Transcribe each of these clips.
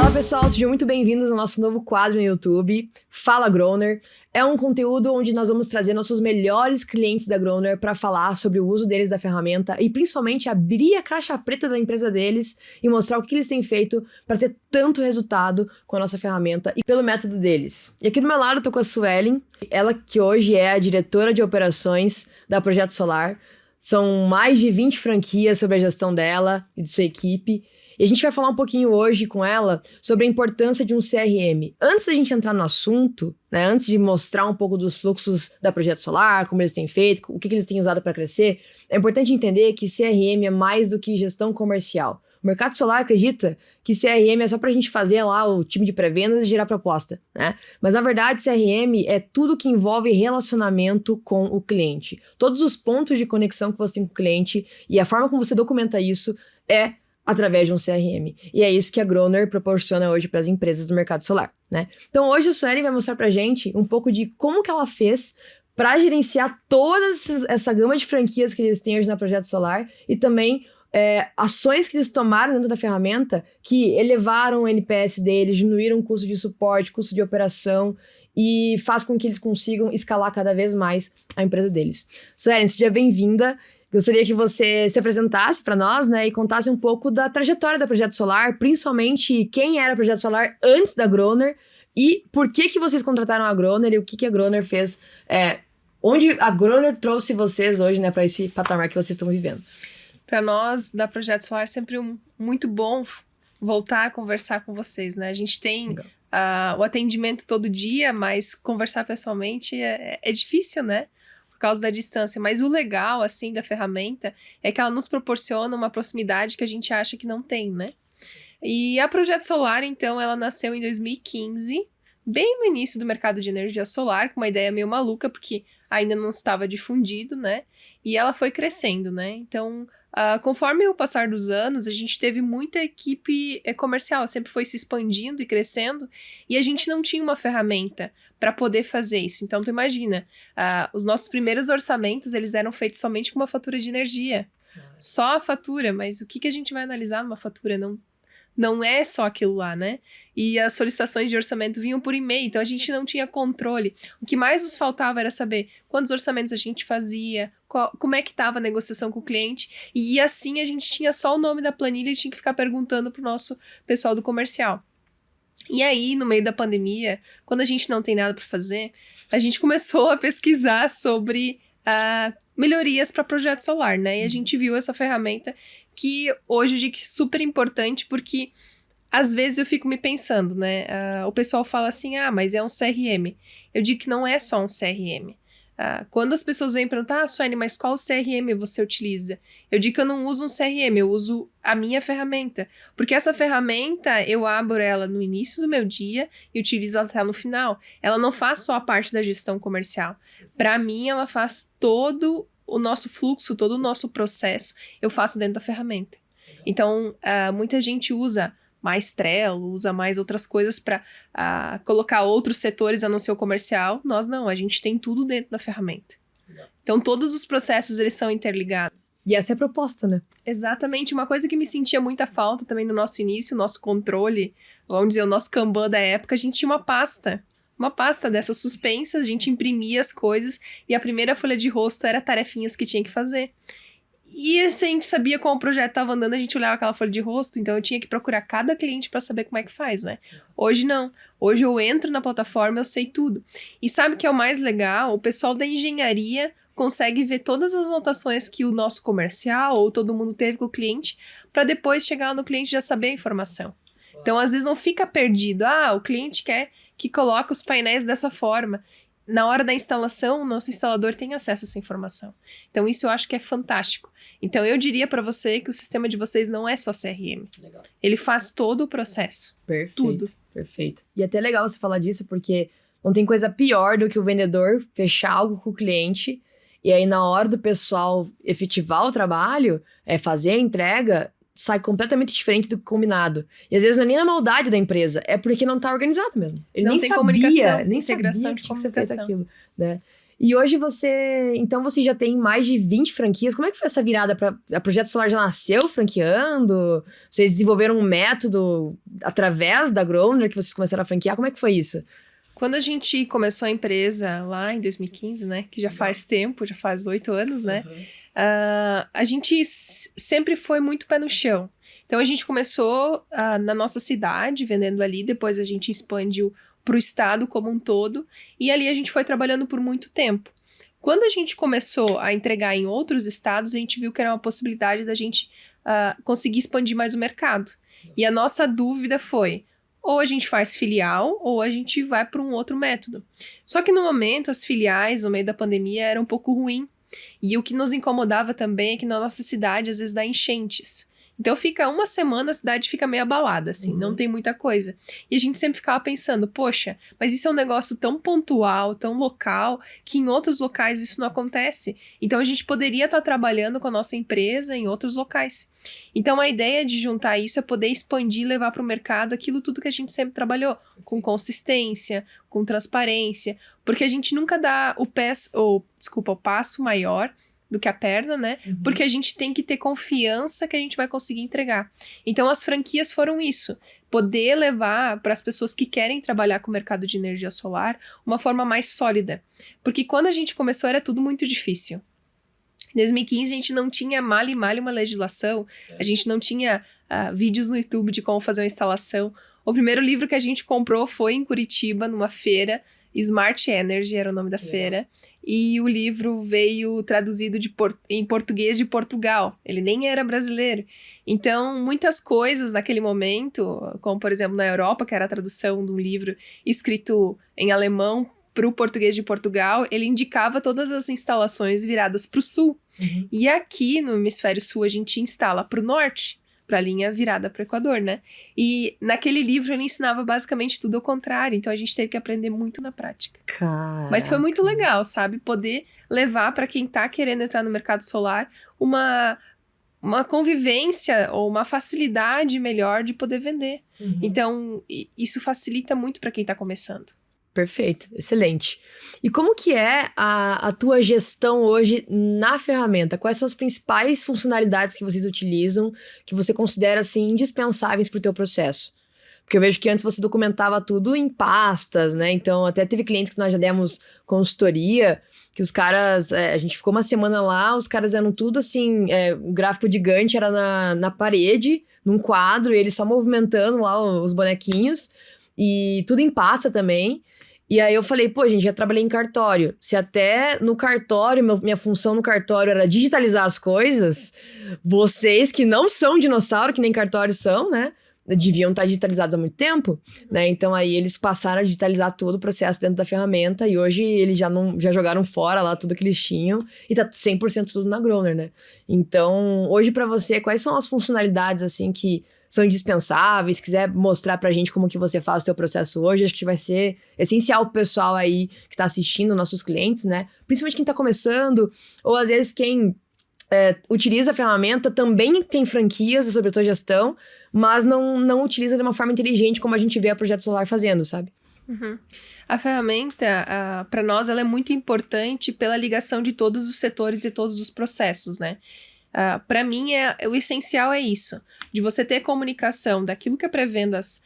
Fala pessoal, sejam muito bem-vindos ao nosso novo quadro no YouTube, Fala Growner. É um conteúdo onde nós vamos trazer nossos melhores clientes da Growner para falar sobre o uso deles da ferramenta e principalmente abrir a caixa preta da empresa deles e mostrar o que eles têm feito para ter tanto resultado com a nossa ferramenta e pelo método deles. E aqui do meu lado eu tô com a Suelen, ela que hoje é a diretora de operações da Projeto Solar. São mais de 20 franquias sob a gestão dela e de sua equipe. E a gente vai falar um pouquinho hoje com ela sobre a importância de um CRM. Antes da gente entrar no assunto, né, antes de mostrar um pouco dos fluxos da Projeto Solar, como eles têm feito, o que eles têm usado para crescer, é importante entender que CRM é mais do que gestão comercial. O mercado solar acredita que CRM é só para a gente fazer lá o time de pré-vendas e gerar proposta, né? Mas na verdade CRM é tudo que envolve relacionamento com o cliente. Todos os pontos de conexão que você tem com o cliente e a forma como você documenta isso é através de um CRM. E é isso que a Growner proporciona hoje para as empresas do mercado solar, né? Então hoje a Suelen vai mostrar pra gente um pouco de como que ela fez para gerenciar toda essa gama de franquias que eles têm hoje na Projeto Solar e também ações que eles tomaram dentro da ferramenta que elevaram o NPS deles, diminuíram o custo de suporte, custo de operação e faz com que eles consigam escalar cada vez mais a empresa deles. Suelen, seja bem-vinda. Gostaria que você se apresentasse para nós, né, e contasse um pouco da trajetória da Projeto Solar, principalmente quem era a Projeto Solar antes da Growner e por que vocês contrataram a Growner e o que a Growner fez, onde a Growner trouxe vocês hoje, né, para esse patamar que vocês estão vivendo. Para nós, da Projeto Solar, é sempre muito bom voltar a conversar com vocês, né? A gente tem o atendimento todo dia, mas conversar pessoalmente é difícil, né? Por causa da distância. Mas o legal, assim, da ferramenta é que ela nos proporciona uma proximidade que a gente acha que não tem, né? E a Projeto Solar, então, ela nasceu em 2015, bem no início do mercado de energia solar, com uma ideia meio maluca, porque ainda não estava difundido, né? E ela foi crescendo, né? Então, conforme o passar dos anos, a gente teve muita equipe comercial, ela sempre foi se expandindo e crescendo, e a gente não tinha uma ferramenta para poder fazer isso. Então, tu imagina, os nossos primeiros orçamentos, eles eram feitos somente com uma fatura de energia. Só a fatura, mas o que a gente vai analisar numa fatura? Não é só aquilo lá, né? E as solicitações de orçamento vinham por e-mail, então a gente não tinha controle. O que mais nos faltava era saber quantos orçamentos a gente fazia, como é que estava a negociação com o cliente, e assim a gente tinha só o nome da planilha e tinha que ficar perguntando pro nosso pessoal do comercial. E aí, no meio da pandemia, quando a gente não tem nada para fazer, a gente começou a pesquisar sobre melhorias para projeto solar, né? E a gente viu essa ferramenta que hoje eu digo que é super importante, porque às vezes eu fico me pensando, né? O pessoal fala assim, mas é um CRM. Eu digo que não é só um CRM. Quando as pessoas vêm perguntar, Suelen, mas qual CRM você utiliza? Eu digo que eu não uso um CRM, eu uso a minha ferramenta. Porque essa ferramenta, eu abro ela no início do meu dia e utilizo ela até no final. Ela não faz só a parte da gestão comercial. Para mim, ela faz todo o nosso fluxo, todo o nosso processo, eu faço dentro da ferramenta. Então, muita gente usa mais Trello, usa mais outras coisas para colocar outros setores a não ser o comercial. Nós não, a gente tem tudo dentro da ferramenta. Então, todos os processos, eles são interligados. E essa é a proposta, né? Exatamente. Uma coisa que me sentia muita falta também no nosso início, o nosso controle, vamos dizer, o nosso Kanban da época, a gente tinha uma pasta dessas suspensas, a gente imprimia as coisas e a primeira folha de rosto era tarefinhas que tinha que fazer. E se a gente sabia como o projeto estava andando, a gente olhava aquela folha de rosto, então eu tinha que procurar cada cliente para saber como é que faz, né? Hoje não. Hoje eu entro na plataforma, eu sei tudo. E sabe o que é o mais legal? O pessoal da engenharia consegue ver todas as anotações que o nosso comercial ou todo mundo teve com o cliente, para depois chegar no cliente e já saber a informação. Então, às vezes não fica perdido. O cliente quer que coloque os painéis dessa forma. Na hora da instalação, o nosso instalador tem acesso a essa informação. Então, isso eu acho que é fantástico. Então, eu diria para você que o sistema de vocês não é só CRM. Legal. Ele faz todo o processo. Perfeito. Tudo. Perfeito. E até legal você falar disso, porque não tem coisa pior do que o vendedor fechar algo com o cliente e aí, na hora do pessoal efetivar o trabalho, fazer a entrega, sai completamente diferente do combinado. E às vezes não é nem na maldade da empresa, é porque não tá organizado mesmo. Ele não nem tem sabia, comunicação, nem integração sabia de que tinha que ser feito comunicação. aquilo, né? E hoje então você já tem mais de 20 franquias. Como é que foi essa virada? A Projeto Solar já nasceu franqueando? Vocês desenvolveram um método através da Growner que vocês começaram a franquear? Como é que foi isso? Quando a gente começou a empresa lá em 2015, né? Que já faz tempo, já faz 8 anos, né? A gente sempre foi muito pé no chão. Então, a gente começou na nossa cidade, vendendo ali. Depois, a gente expandiu para o estado como um todo. E ali, a gente foi trabalhando por muito tempo. Quando a gente começou a entregar em outros estados, a gente viu que era uma possibilidade da gente conseguir expandir mais o mercado. E a nossa dúvida foi, ou a gente faz filial, ou a gente vai para um outro método. Só que no momento, as filiais, no meio da pandemia, era um pouco ruim. E o que nos incomodava também é que na nossa cidade, às vezes, dá enchentes. Então, fica uma semana, a cidade fica meio abalada, assim, não tem muita coisa. E a gente sempre ficava pensando, poxa, mas isso é um negócio tão pontual, tão local, que em outros locais isso não acontece. Então, a gente poderia estar trabalhando com a nossa empresa em outros locais. Então, a ideia de juntar isso é poder expandir e levar para o mercado aquilo tudo que a gente sempre trabalhou, com consistência, com transparência, porque a gente nunca dá o passo maior do que a perna, né? Porque a gente tem que ter confiança que a gente vai conseguir entregar. Então, as franquias foram isso. Poder levar para as pessoas que querem trabalhar com o mercado de energia solar uma forma mais sólida. Porque quando a gente começou, era tudo muito difícil. Em 2015, a gente não tinha mal e uma legislação. A gente não tinha vídeos no YouTube de como fazer uma instalação. O primeiro livro que a gente comprou foi em Curitiba, numa feira. Smart Energy era o nome da feira. E o livro veio traduzido em português de Portugal. Ele nem era brasileiro. Então, muitas coisas naquele momento, como por exemplo na Europa, que era a tradução de um livro escrito em alemão para o português de Portugal, ele indicava todas as instalações viradas para o sul. E aqui no hemisfério sul a gente instala para o norte, para a linha virada para o Equador, né? E naquele livro ele ensinava basicamente tudo ao contrário, então a gente teve que aprender muito na prática. Caraca. Mas foi muito legal, sabe? Poder levar para quem tá querendo entrar no mercado solar uma convivência ou uma facilidade melhor de poder vender. Então, isso facilita muito para quem tá começando. Perfeito, excelente. E como que é a tua gestão hoje na ferramenta? Quais são as principais funcionalidades que vocês utilizam, que você considera, assim, indispensáveis para o teu processo? Porque eu vejo que antes você documentava tudo em pastas, né? Então, até teve clientes que nós já demos consultoria, que os caras... a gente ficou uma semana lá, os caras eram tudo assim... o gráfico de Gantt era na parede, num quadro, e eles só movimentando lá os bonequinhos. E tudo em pasta também. E aí eu falei, pô, gente, já trabalhei em cartório. Se até no cartório, minha função no cartório era digitalizar as coisas, vocês que não são dinossauro, que nem cartório são, né? Deviam estar digitalizados há muito tempo, né? Então aí eles passaram a digitalizar todo o processo dentro da ferramenta e hoje eles já jogaram fora lá tudo que eles tinham e tá 100% tudo na Growner, né? Então, hoje pra você, quais são as funcionalidades, assim, que são indispensáveis? Se quiser mostrar pra gente como que você faz o seu processo hoje, acho que vai ser essencial pro pessoal aí que tá assistindo, nossos clientes, né? Principalmente quem tá começando, ou às vezes quem utiliza a ferramenta também tem franquias sobre a sua gestão, mas não utiliza de uma forma inteligente como a gente vê a Projeto Solar fazendo, sabe? A ferramenta, para nós, ela é muito importante pela ligação de todos os setores e todos os processos, né? Para mim, o essencial é isso, de você ter comunicação daquilo que a pré-vendas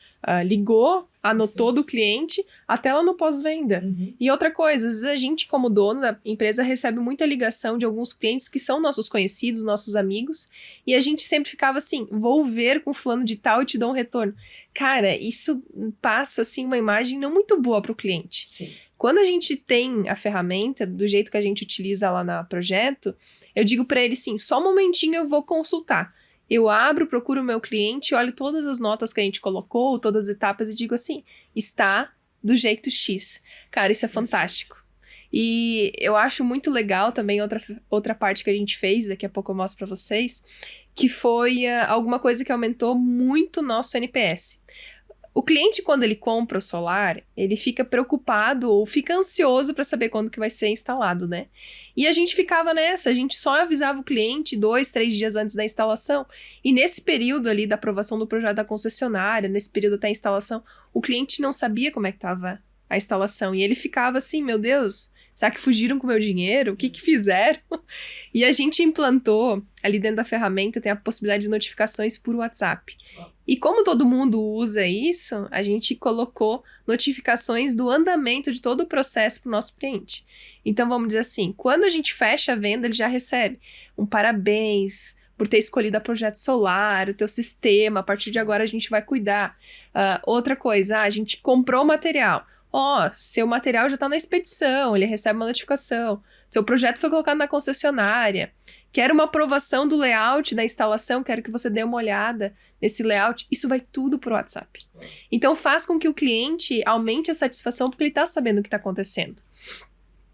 ligou, anotou do cliente, até lá no pós-venda. E outra coisa, às vezes a gente, como dono da empresa, recebe muita ligação de alguns clientes que são nossos conhecidos, nossos amigos, e a gente sempre ficava assim, vou ver com fulano de tal e te dou um retorno. Cara, isso passa, assim, uma imagem não muito boa para o cliente. Sim. Quando a gente tem a ferramenta, do jeito que a gente utiliza lá na Projeto, eu digo para ele assim, só um momentinho eu vou consultar. Eu abro, procuro o meu cliente, olho todas as notas que a gente colocou, todas as etapas e digo assim, está do jeito X. Cara, isso é fantástico. E eu acho muito legal também outra parte que a gente fez, daqui a pouco eu mostro para vocês, que foi alguma coisa que aumentou muito o nosso NPS. O cliente, quando ele compra o solar, ele fica preocupado ou fica ansioso para saber quando que vai ser instalado, né? E a gente ficava nessa, a gente só avisava o cliente 2, 3 dias antes da instalação. E nesse período ali da aprovação do projeto da concessionária, nesse período até a instalação, o cliente não sabia como é que estava a instalação. E ele ficava assim, meu Deus, Será que fugiram com o meu dinheiro? O que fizeram? E a gente implantou, ali dentro da ferramenta, tem a possibilidade de notificações por WhatsApp. E como todo mundo usa isso, a gente colocou notificações do andamento de todo o processo para o nosso cliente. Então, vamos dizer assim, quando a gente fecha a venda, ele já recebe um parabéns por ter escolhido a Projeto Solar, o teu sistema, a partir de agora a gente vai cuidar. Outra coisa, a gente comprou o material. Seu material já está na expedição, ele recebe uma notificação. Seu projeto foi colocado na concessionária. Quero uma aprovação do layout da instalação, quero que você dê uma olhada nesse layout. Isso vai tudo pro WhatsApp. Então faz com que o cliente aumente a satisfação porque ele está sabendo o que está acontecendo.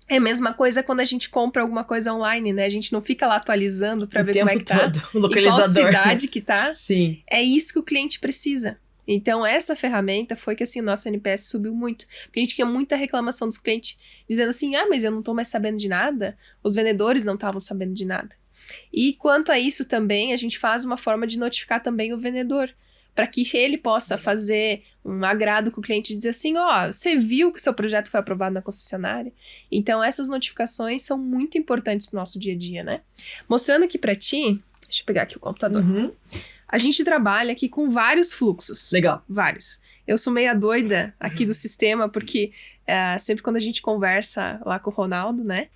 É a mesma coisa quando a gente compra alguma coisa online, né? A gente não fica lá atualizando para ver como é que tá. O localizador. E qual cidade que tá. Sim. É isso que o cliente precisa. Então, essa ferramenta foi que, assim, o nosso NPS subiu muito. Porque a gente tinha muita reclamação dos clientes, dizendo assim, mas eu não tô mais sabendo de nada. Os vendedores não estavam sabendo de nada. E quanto a isso também, a gente faz uma forma de notificar também o vendedor, para que ele possa fazer um agrado com o cliente e dizer assim, você viu que o seu projeto foi aprovado na concessionária? Então, essas notificações são muito importantes pro nosso dia a dia, né? Mostrando aqui para ti, deixa eu pegar aqui o computador. A gente trabalha aqui com vários fluxos. Legal. Vários. Eu sou meia doida aqui do sistema, porque sempre quando a gente conversa lá com o Ronaldo, né?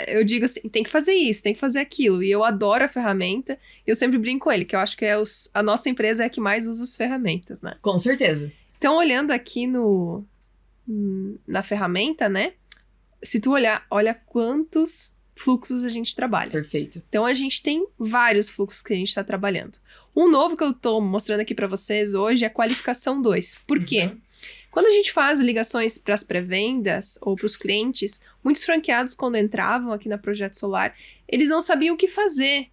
Eu digo assim, tem que fazer isso, tem que fazer aquilo. E eu adoro a ferramenta. Eu sempre brinco com ele, que eu acho que a nossa empresa é a que mais usa as ferramentas, né? Com certeza. Então, olhando aqui na ferramenta, né? Se tu olha quantos fluxos a gente trabalha. Perfeito. Então, a gente tem vários fluxos que a gente está trabalhando. Um novo que eu estou mostrando aqui para vocês hoje é a qualificação 2. Por quê? Quando a gente faz ligações para as pré-vendas ou para os clientes, muitos franqueados, quando entravam aqui na Projeto Solar, eles não sabiam o que fazer.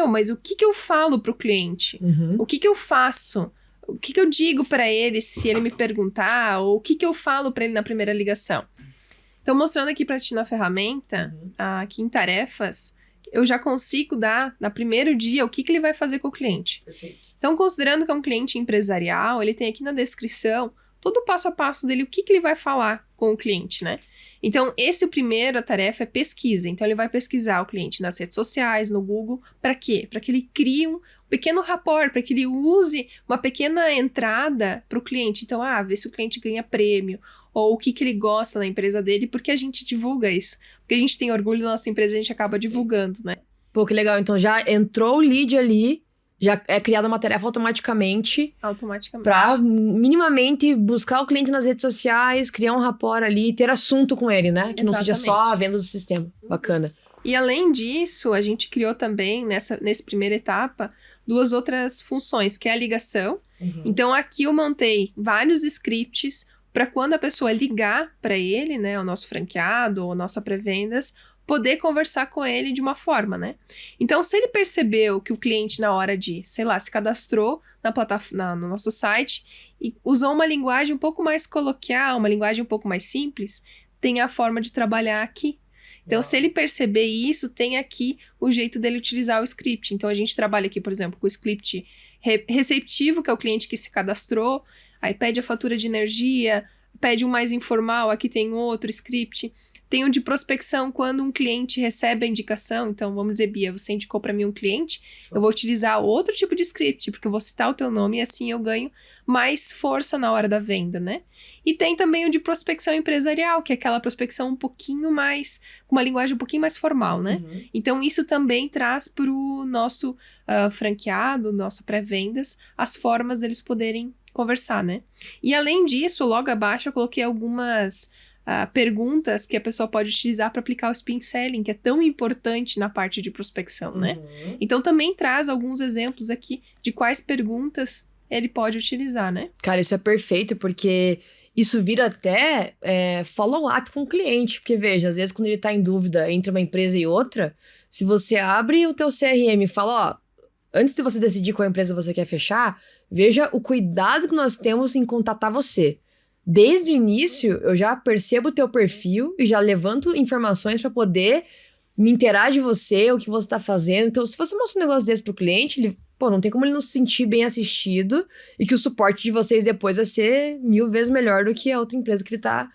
Mas o que eu falo para o cliente? O que eu faço? O que eu digo para ele se ele me perguntar? Ou o que eu falo para ele na primeira ligação? Então, mostrando aqui para ti na ferramenta, aqui em tarefas, eu já consigo dar, no primeiro dia, o que ele vai fazer com o cliente. Perfeito. Então, considerando que é um cliente empresarial, ele tem aqui na descrição todo o passo a passo dele, o que ele vai falar com o cliente, né? Então, a primeira tarefa é pesquisa. Então, ele vai pesquisar o cliente nas redes sociais, no Google. Para quê? Para que ele crie um pequeno rapport, para que ele use uma pequena entrada para o cliente. Então, ver se o cliente ganha prêmio, ou o que ele gosta na empresa dele, porque a gente divulga isso. Porque a gente tem orgulho da nossa empresa, a gente acaba divulgando, né? Pô, que legal. Então, já entrou o lead ali, já é criada uma tarefa automaticamente. Pra minimamente buscar o cliente nas redes sociais, criar um rapport ali, ter assunto com ele, né? Que não seja só a venda do sistema. Bacana. E além disso, a gente criou também, nessa primeira etapa, 2 outras funções, que é a ligação. Então, aqui eu montei vários scripts para quando a pessoa ligar para ele, né, o nosso franqueado ou nossa pré-vendas, poder conversar com ele de uma forma, né? Então, se ele percebeu que o cliente, na hora de, sei lá, se cadastrou na plataforma, no nosso site e usou uma linguagem um pouco mais coloquial, uma linguagem um pouco mais simples, tem a forma de trabalhar aqui. Então, se ele perceber isso, tem aqui o jeito dele utilizar o script. Então, a gente trabalha aqui, por exemplo, com o script receptivo, que é o cliente que se cadastrou, aí pede a fatura de energia, pede um mais informal, aqui tem outro script. Tem o de prospecção, quando um cliente recebe a indicação. Então, vamos dizer, Bia, você indicou para mim um cliente, eu vou utilizar outro tipo de script, porque eu vou citar o teu nome e assim eu ganho mais força na hora da venda, né? E tem também o de prospecção empresarial, que é aquela prospecção um pouquinho mais, com uma linguagem um pouquinho mais formal, né? Então, isso também traz para o nosso franqueado, nossa pré-vendas, as formas deles poderem conversar, né? E além disso, logo abaixo eu coloquei algumas perguntas que a pessoa pode utilizar para aplicar o spin selling, que é tão importante na parte de prospecção, né? Então também traz alguns exemplos aqui de quais perguntas ele pode utilizar, né? Cara, isso é perfeito, porque isso vira até follow-up com o cliente, porque veja, às vezes quando ele tá em dúvida entre uma empresa e outra, se você abre o teu CRM e fala, antes de você decidir qual empresa você quer fechar, veja o cuidado que nós temos em contatar você. Desde o início, eu já percebo o teu perfil e já levanto informações para poder me inteirar de você, o que você tá fazendo. Então, se você mostra um negócio desse pro cliente, ele, não tem como ele não se sentir bem assistido e que o suporte de vocês depois vai ser 1000 vezes melhor do que a outra empresa que ele tá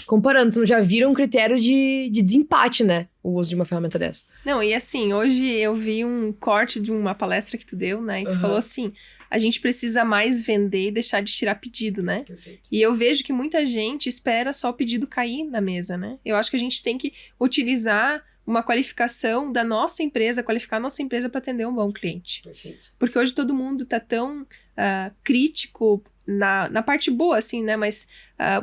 comparando, tu já vira um critério de desempate, né? O uso de uma ferramenta dessa. Não, e assim, hoje eu vi um corte de uma palestra que tu deu, né? E tu falou assim, a gente precisa mais vender e deixar de tirar pedido, né? Perfeito. E eu vejo que muita gente espera só o pedido cair na mesa, né? Eu acho que a gente tem que utilizar uma qualificação da nossa empresa, qualificar a nossa empresa para atender um bom cliente. Perfeito. Porque hoje todo mundo tá tão crítico na parte boa, assim, né? Mas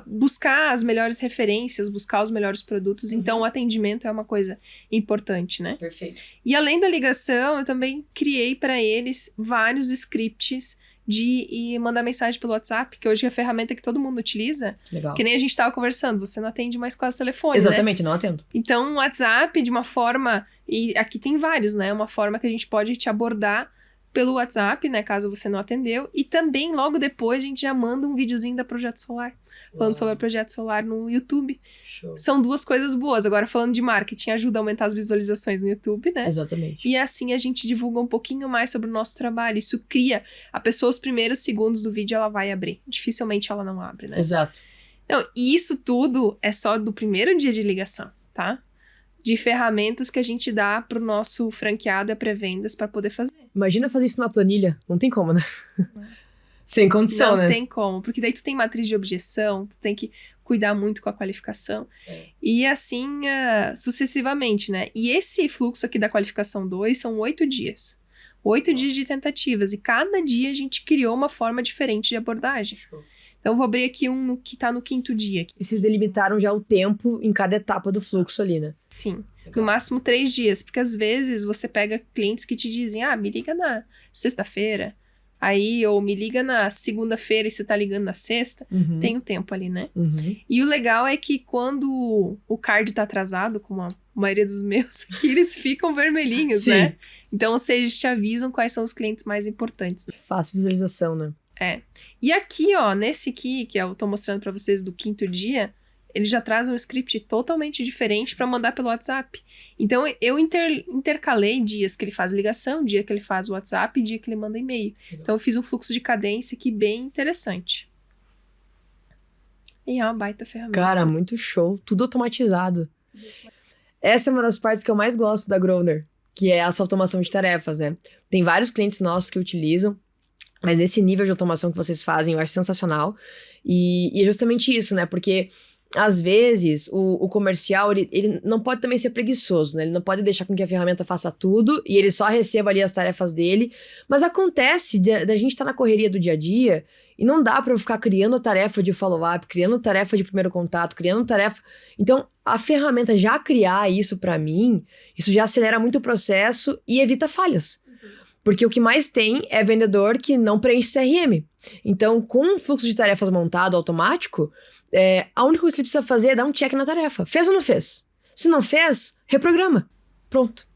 buscar as melhores referências, buscar os melhores produtos. Então, o atendimento é uma coisa importante, né? Perfeito. E além da ligação, eu também criei para eles vários scripts de mandar mensagem pelo WhatsApp, que hoje é a ferramenta que todo mundo utiliza. Legal. Que nem a gente estava conversando, você não atende mais quase telefone, Exatamente, né? não atendo. Então, o WhatsApp, de uma forma... E aqui tem vários, né? Uma forma que a gente pode te abordar pelo WhatsApp, né? Caso você não atendeu. E também, logo depois, a gente já manda um videozinho da Projeto Solar. Falando sobre a Projeto Solar no YouTube. Show. São duas coisas boas. Agora, falando de marketing, ajuda a aumentar as visualizações no YouTube, né? Exatamente. E assim a gente divulga um pouquinho mais sobre o nosso trabalho. Isso cria... A pessoa, os primeiros segundos do vídeo, ela vai abrir. Dificilmente ela não abre, né? Exato. Não, e isso tudo é só do primeiro dia de ligação, tá? De ferramentas que a gente dá pro nosso franqueado e a pré-vendas para poder fazer. Imagina fazer isso numa planilha. Não tem como, né? Sem condição, Não né? tem como, porque daí tu tem matriz de objeção, tu tem que cuidar muito com a qualificação. E assim, sucessivamente, né? E esse fluxo aqui da qualificação 2 são 8 dias. 8 dias de tentativas. E cada dia a gente criou uma forma diferente de abordagem. Então, eu vou abrir aqui um que tá no 5º dia. E vocês delimitaram já o tempo em cada etapa do fluxo ali, né? Sim. No máximo 3 dias. Porque às vezes você pega clientes que te dizem, me liga na sexta-feira. Aí, ou me liga na segunda-feira e você tá ligando na sexta. Tem o tempo ali, né? E o legal é que quando o card tá atrasado, como a maioria dos meus aqui, eles ficam vermelhinhos, Sim. né? Então, ou seja, eles te avisam quais são os clientes mais importantes. Fácil visualização, né? E aqui, ó, nesse aqui, que eu tô mostrando pra vocês do 5º dia, ele já traz um script totalmente diferente pra mandar pelo WhatsApp. Então, eu intercalei dias que ele faz ligação, dia que ele faz o WhatsApp e dia que ele manda e-mail. Então, eu fiz um fluxo de cadência aqui bem interessante. E é uma baita ferramenta. Cara, muito show. Tudo automatizado. Essa é uma das partes que eu mais gosto da Growner, que é essa automação de tarefas, né? Tem vários clientes nossos que utilizam, mas esse nível de automação que vocês fazem eu acho sensacional. E é justamente isso, né? Porque, às vezes, o comercial, ele não pode também ser preguiçoso, né? Ele não pode deixar com que a ferramenta faça tudo e ele só receba ali as tarefas dele. Mas acontece da gente estar na correria do dia a dia e não dá pra eu ficar criando tarefa de follow-up, criando tarefa de primeiro contato, criando tarefa... Então, a ferramenta já criar isso pra mim, isso já acelera muito o processo e evita falhas. Porque o que mais tem é vendedor que não preenche CRM. Então, com um fluxo de tarefas montado automático, a única coisa que você precisa fazer é dar um check na tarefa. Fez ou não fez? Se não fez, reprograma. Pronto.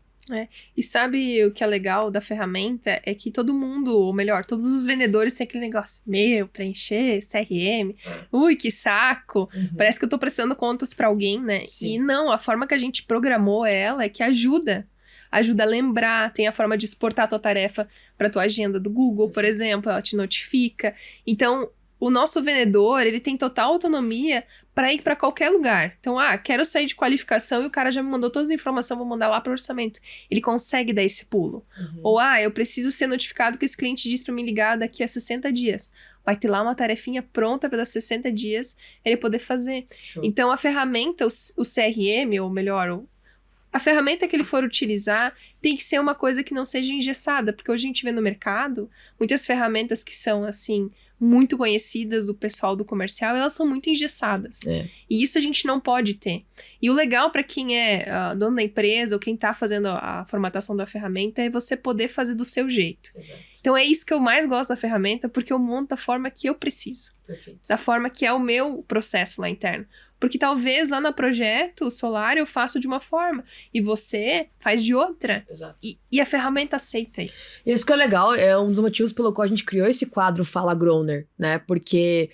E sabe o que é legal da ferramenta? É que todo mundo, ou melhor, todos os vendedores têm aquele negócio, preencher CRM, ui, que saco, parece que eu tô prestando contas pra alguém, né? Sim. E não, a forma que a gente programou ela é que ajuda a lembrar, tem a forma de exportar a tua tarefa pra tua agenda do Google, por exemplo, ela te notifica. Então, o nosso vendedor, ele tem total autonomia para ir para qualquer lugar. Então, quero sair de qualificação e o cara já me mandou todas as informações, vou mandar lá para o orçamento. Ele consegue dar esse pulo. Ou, eu preciso ser notificado que esse cliente disse para me ligar daqui a 60 dias. Vai ter lá uma tarefinha pronta para dar 60 dias ele poder fazer. Show. Então, a ferramenta, o CRM, ou melhor, a ferramenta que ele for utilizar tem que ser uma coisa que não seja engessada, porque hoje a gente vê no mercado muitas ferramentas que são, assim, muito conhecidas do pessoal do comercial, elas são muito engessadas. E isso a gente não pode ter. E o legal para quem é dono da empresa ou quem tá fazendo a formatação da ferramenta é você poder fazer do seu jeito. Exato. Então é isso que eu mais gosto da ferramenta, porque eu monto da forma que eu preciso. Perfeito. Da forma que é o meu processo lá interno. Porque talvez lá no projeto solar eu faço de uma forma e você faz de outra. Exato. E a ferramenta aceita isso. Isso que é legal, é um dos motivos pelo qual a gente criou esse quadro Fala Growner, né? Porque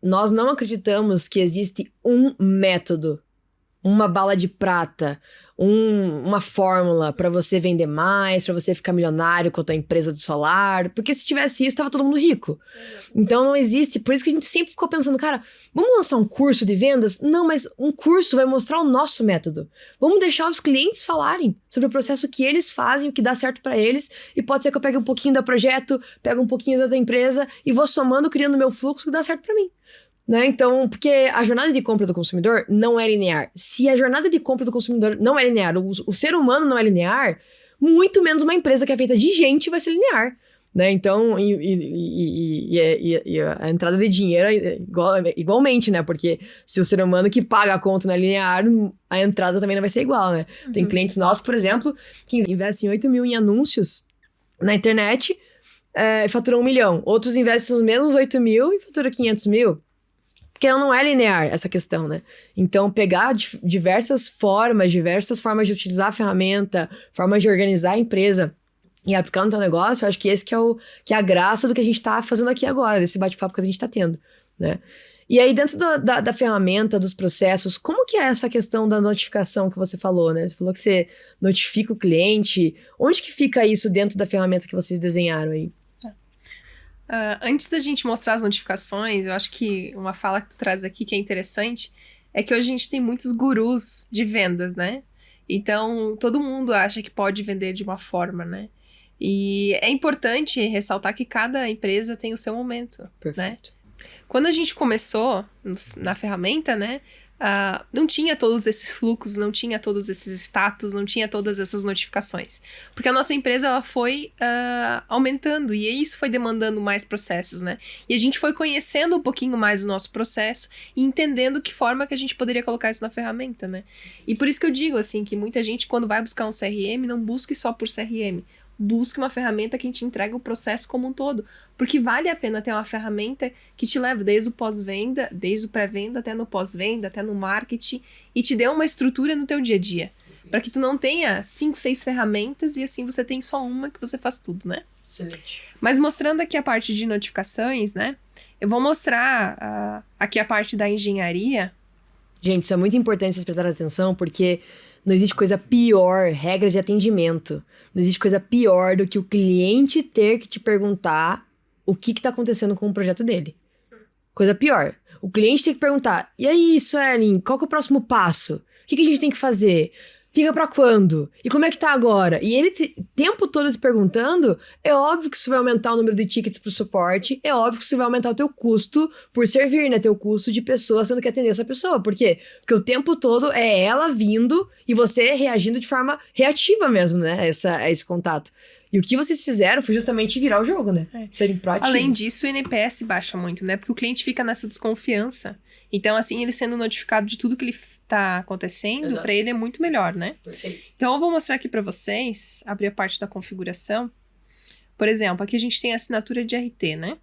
nós não acreditamos que existe um método uma bala de prata, uma fórmula para você vender mais, para você ficar milionário com a tua empresa de solar, porque se tivesse isso, tava todo mundo rico. Então não existe, por isso que a gente sempre ficou pensando, cara, vamos lançar um curso de vendas? Não, mas um curso vai mostrar o nosso método. Vamos deixar os clientes falarem sobre o processo que eles fazem, o que dá certo para eles, e pode ser que eu pegue um pouquinho do projeto, pego um pouquinho da outra empresa e vou somando, criando meu fluxo que dá certo para mim. Né? Então, porque a jornada de compra do consumidor não é linear. Se a jornada de compra do consumidor não é linear, o ser humano não é linear, muito menos uma empresa que é feita de gente vai ser linear. Né? Então, e a entrada de dinheiro é igualmente, né? Porque se o ser humano que paga a conta não é linear, a entrada também não vai ser igual, né? Tem clientes nossos, por exemplo, que investem 8 mil em anúncios na internet e faturam 1 milhão. Outros investem os mesmos 8 mil e faturam 500 mil. Porque não é linear essa questão, né? Então, pegar diversas formas de utilizar a ferramenta, formas de organizar a empresa e aplicar no teu negócio, eu acho que esse que é a graça do que a gente tá fazendo aqui agora, desse bate-papo que a gente tá tendo, né? E aí, dentro da ferramenta, dos processos, como que é essa questão da notificação que você falou, né? Você falou que você notifica o cliente. Onde que fica isso dentro da ferramenta que vocês desenharam aí? Antes da gente mostrar as notificações, eu acho que uma fala que tu traz aqui que é interessante é que hoje a gente tem muitos gurus de vendas, né? Então, todo mundo acha que pode vender de uma forma, né? E é importante ressaltar que cada empresa tem o seu momento, Perfeito. Né? Quando a gente começou na ferramenta, né? Não tinha todos esses fluxos, não tinha todos esses status, não tinha todas essas notificações. Porque a nossa empresa ela foi aumentando e isso foi demandando mais processos, né? E a gente foi conhecendo um pouquinho mais o nosso processo e entendendo que forma que a gente poderia colocar isso na ferramenta, né? E por isso que eu digo, assim, que muita gente quando vai buscar um CRM, não busque só por CRM. Busque uma ferramenta que te entregue o processo como um todo. Porque vale a pena ter uma ferramenta que te leva desde o pós-venda, desde o pré-venda, até no pós-venda, até no marketing, e te dê uma estrutura no teu dia a dia. Para que tu não tenha 5, 6 ferramentas e assim você tem só uma que você faz tudo, né? Excelente. Mas mostrando aqui a parte de notificações, né? Eu vou mostrar aqui a parte da engenharia. Gente, isso é muito importante vocês prestarem atenção, porque não existe coisa pior, regra de atendimento. Não existe coisa pior do que o cliente ter que te perguntar o que tá acontecendo com o projeto dele. Coisa pior. O cliente tem que perguntar, e aí, Suelen, qual que é o próximo passo? O que a gente tem que fazer? Fica pra quando? E como é que tá agora? E ele o tempo todo te perguntando, é óbvio que isso vai aumentar o número de tickets pro suporte, é óbvio que isso vai aumentar o teu custo por servir, né? Teu custo de pessoa tendo que atender essa pessoa. Por quê? Porque o tempo todo é ela vindo e você reagindo de forma reativa mesmo, né? A esse contato. E o que vocês fizeram foi justamente virar o jogo, né? Serem proativos. Além disso, o NPS baixa muito, né? Porque o cliente fica nessa desconfiança. Então, assim, ele sendo notificado de tudo que ele tá acontecendo, para ele é muito melhor, né? Perfeito. Então, eu vou mostrar aqui para vocês, abrir a parte da configuração. Por exemplo, aqui a gente tem a assinatura de RT, né?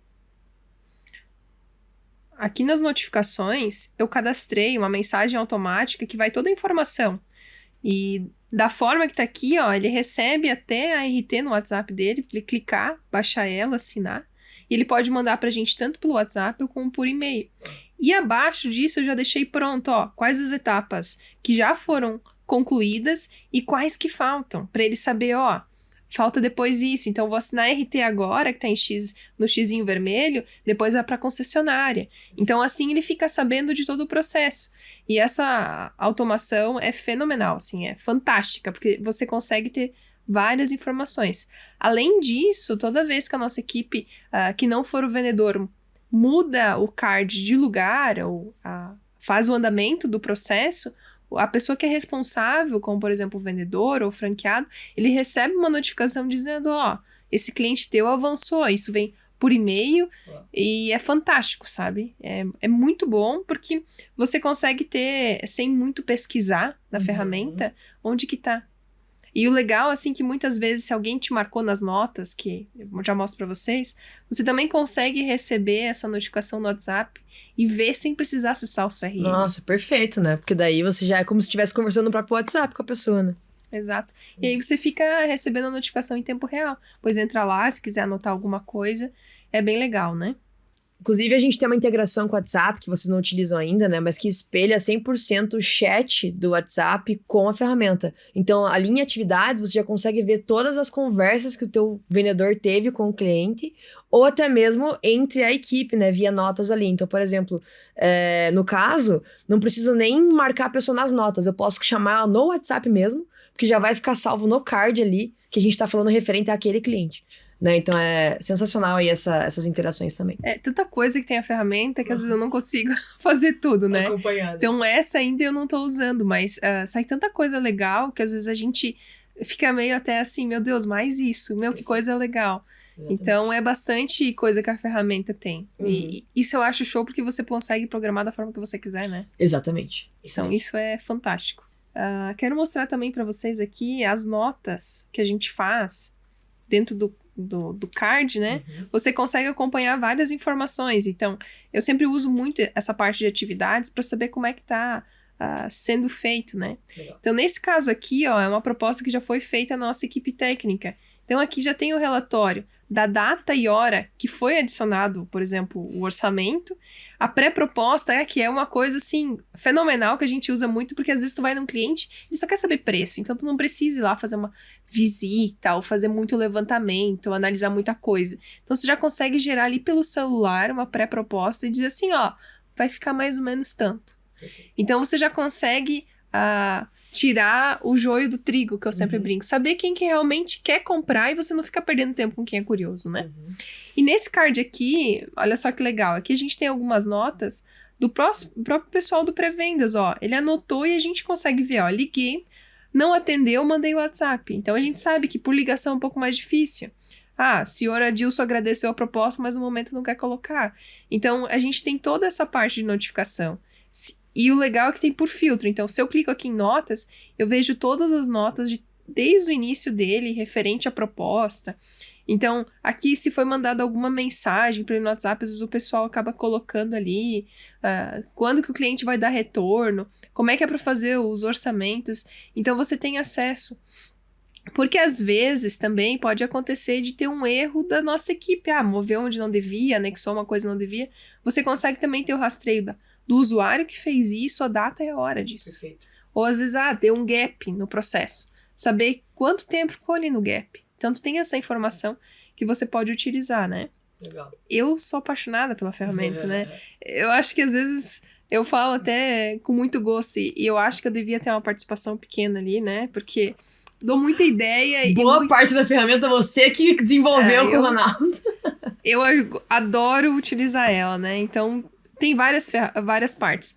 Aqui nas notificações, eu cadastrei uma mensagem automática que vai toda a informação. E da forma que tá aqui, ó, ele recebe até a RT no WhatsApp dele, pra ele clicar, baixar ela, assinar. E ele pode mandar pra gente tanto pelo WhatsApp como por e-mail. E abaixo disso eu já deixei pronto, ó, quais as etapas que já foram concluídas e quais que faltam. Pra ele saber, ó, falta depois isso. Então eu vou assinar RT agora, que tá no xizinho vermelho, depois vai pra concessionária. Então assim ele fica sabendo de todo o processo. E essa automação é fenomenal, assim, é fantástica, porque você consegue ter várias informações. Além disso, toda vez que a nossa equipe, que não for o vendedor, muda o card de lugar ou faz o andamento do processo, a pessoa que é responsável, como por exemplo o vendedor ou o franqueado, ele recebe uma notificação dizendo, ó, esse cliente teu avançou, isso vem por e-mail e é fantástico, sabe? É muito bom porque você consegue ter, sem muito pesquisar na ferramenta, onde que tá. E o legal, assim, que muitas vezes se alguém te marcou nas notas, que eu já mostro pra vocês, você também consegue receber essa notificação no WhatsApp e ver sem precisar acessar o CRM. Nossa, perfeito, né? Porque daí você já é como se estivesse conversando no próprio WhatsApp com a pessoa, né? Exato. E aí você fica recebendo a notificação em tempo real. Pois entra lá, se quiser anotar alguma coisa, é bem legal, né? Inclusive, a gente tem uma integração com o WhatsApp, que vocês não utilizam ainda, né? Mas que espelha 100% o chat do WhatsApp com a ferramenta. Então, ali em atividades, você já consegue ver todas as conversas que o teu vendedor teve com o cliente, ou até mesmo entre a equipe, né? Via notas ali. Então, por exemplo, no caso, não preciso nem marcar a pessoa nas notas. Eu posso chamar no WhatsApp mesmo, porque já vai ficar salvo no card ali, que a gente tá falando referente àquele cliente. Né? Então é sensacional aí essas interações também. É tanta coisa que tem a ferramenta que às vezes eu não consigo fazer tudo, né? Acompanhado. Então essa ainda eu não tô usando, mas sai tanta coisa legal que às vezes a gente fica meio até assim, meu Deus, mais isso, meu, que coisa legal. Exatamente. Então é bastante coisa que a ferramenta tem. E isso eu acho show porque você consegue programar da forma que você quiser, né? Exatamente. Então isso é fantástico. Quero mostrar também para vocês aqui as notas que a gente faz dentro do card, né? Você consegue acompanhar várias informações. Então, eu sempre uso muito essa parte de atividades para saber como é que tá sendo feito, né? Legal. Então, nesse caso aqui, ó, é uma proposta que já foi feita na nossa equipe técnica. Então, aqui já tem o relatório da data e hora que foi adicionado, por exemplo, o orçamento. A pré-proposta que é uma coisa, assim, fenomenal, que a gente usa muito, porque às vezes tu vai num cliente e só quer saber preço. Então, tu não precisa ir lá fazer uma visita, ou fazer muito levantamento, ou analisar muita coisa. Então, você já consegue gerar ali pelo celular uma pré-proposta e dizer assim, ó, vai ficar mais ou menos tanto. Então, você já consegue tirar o joio do trigo, que eu sempre brinco. Saber quem que realmente quer comprar e você não ficar perdendo tempo com quem é curioso, né? E nesse card aqui, olha só que legal. Aqui a gente tem algumas notas do próprio pessoal do pré-vendas, ó. Ele anotou e a gente consegue ver, ó. Liguei, não atendeu, mandei o WhatsApp. Então, a gente sabe que por ligação é um pouco mais difícil. A senhora Adilson agradeceu a proposta, mas no momento não quer colocar. Então, a gente tem toda essa parte de notificação. E o legal é que tem por filtro. Então, se eu clico aqui em notas, eu vejo todas as notas desde o início dele, referente à proposta. Então, aqui, se foi mandada alguma mensagem para ele no WhatsApp, às vezes o pessoal acaba colocando ali quando que o cliente vai dar retorno, como é que é para fazer os orçamentos. Então, você tem acesso. Porque, às vezes, também pode acontecer de ter um erro da nossa equipe. Moveu onde não devia, anexou uma coisa que não devia. Você consegue também ter o rastreio do usuário que fez isso, a data e a hora disso. Perfeito. Ou às vezes, deu um gap no processo. Saber quanto tempo ficou ali no gap. Então, tu tem essa informação que você pode utilizar, né? Legal. Eu sou apaixonada pela ferramenta, né? Eu acho que às vezes eu falo até com muito gosto e eu acho que eu devia ter uma participação pequena ali, né? Porque dou muita ideia. Boa parte da ferramenta você que desenvolveu com o Ronaldo. Eu adoro utilizar ela, né? Então, tem várias partes.